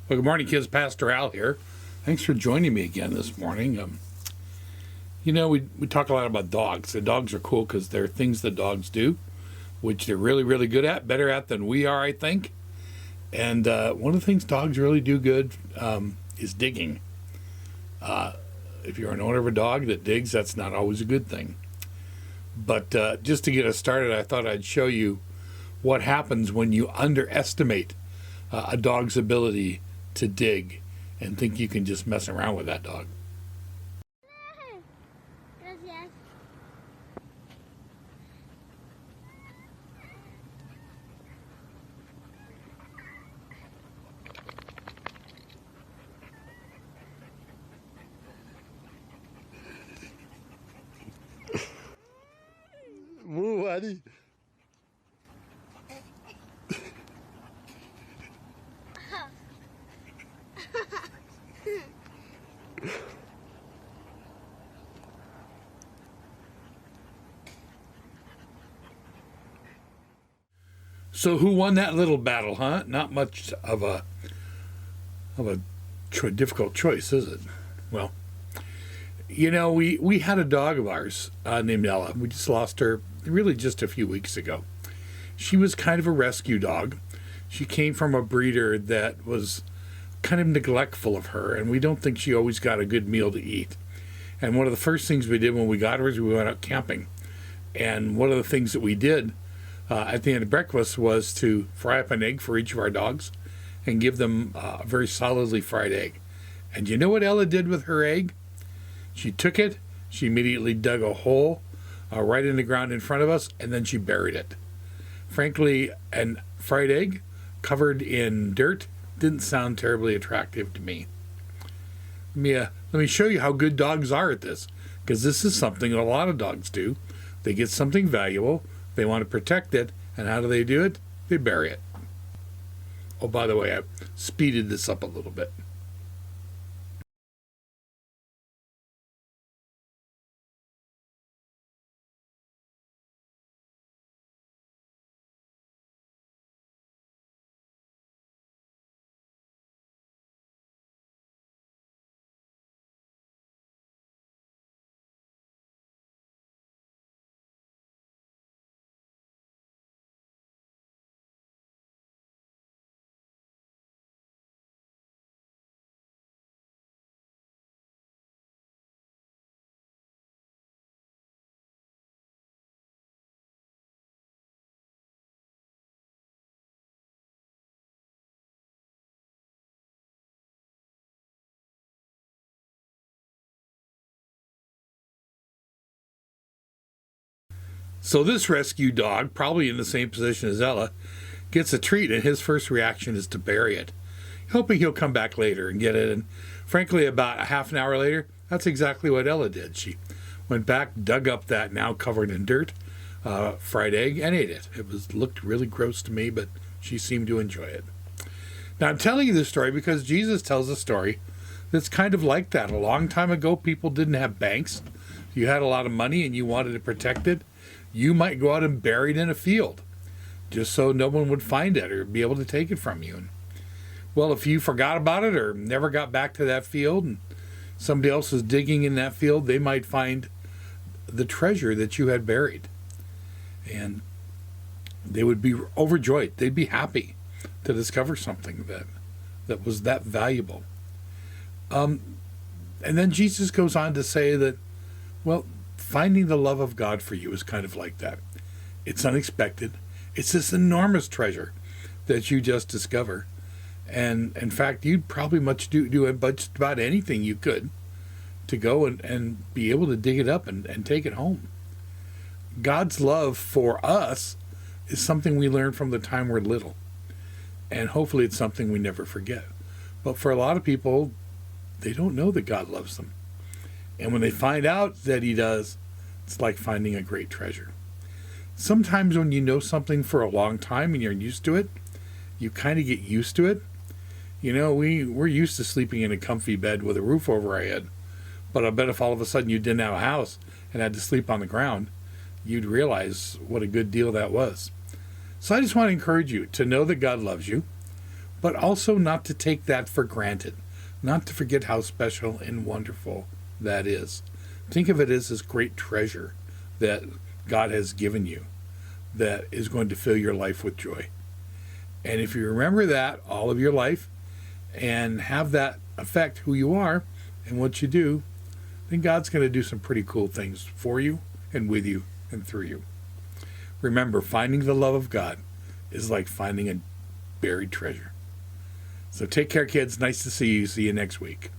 Well, good morning, kids. Pastor Al here. Thanks for joining me again this morning. We talk a lot about dogs. The dogs are cool because they're things that dogs do, which they're really, really good at, better at than we are, I think. And one of the things dogs really do good is digging. If you're an owner of a dog that digs, that's not always a good thing. But just to get us started, I thought I'd show you what happens when you underestimate a dog's ability to dig and think you can just mess around with that dog. Gracias. Move, Addy. So who won that little battle, huh? Not much of a difficult choice, is it? Well, we had a dog of ours named Ella. We just lost her really just a few weeks ago. She was kind of a rescue dog. She came from a breeder that was kind of neglectful of her, and we don't think she always got a good meal to eat. And one of the first things we did when we got her is we went out camping. And one of the things that we did at the end of breakfast was to fry up an egg for each of our dogs and give them a very solidly fried egg. And you know what Ella did with her egg? She took it, she immediately dug a hole right in the ground in front of us, and then she buried it. Frankly, a fried egg covered in dirt didn't sound terribly attractive to me. Let me show you how good dogs are at this, because this is something a lot of dogs do. They get something valuable, they want to protect it, and how do they do it? They bury it. Oh, by the way, I speeded this up a little bit. So this rescue dog, probably in the same position as Ella, gets a treat, and his first reaction is to bury it, hoping he'll come back later and get it. And frankly, about a half an hour later, that's exactly what Ella did. She went back, dug up that now covered in dirt fried egg, and ate it. Looked really gross to me, but she seemed to enjoy it. Now, I'm telling you this story because Jesus tells a story that's kind of like that. A long time ago, people didn't have banks. You had a lot of money and you wanted to protect it. You might go out and bury it in a field just so no one would find it or be able to take it from you. And, well, if you forgot about it or never got back to that field and somebody else was digging in that field, they might find the treasure that you had buried. And they would be overjoyed. They'd be happy to discover something that was that valuable. And then Jesus goes on to say that, well, finding the love of God for you is kind of like that. It's unexpected. It's this enormous treasure that you just discover. And in fact, you'd probably do just about anything you could to go and be able to dig it up and take it home. God's love for us is something we learn from the time we're little. And hopefully it's something we never forget. But for a lot of people, they don't know that God loves them. And when they find out that he does, it's like finding a great treasure. Sometimes when you know something for a long time and you're used to it, you kind of get used to it. We're used to sleeping in a comfy bed with a roof over our head. But I bet if all of a sudden you didn't have a house and had to sleep on the ground, you'd realize what a good deal that was. So I just want to encourage you to know that God loves you. but also not to take that for granted, not to forget how special and wonderful that is. Think of it as this great treasure that God has given you that is going to fill your life with joy. And if you remember that all of your life and have that affect who you are and what you do, then God's going to do some pretty cool things for you and with you and through you. Remember, finding the love of God is like finding a buried treasure. So take care, kids. Nice to see you. See you next week.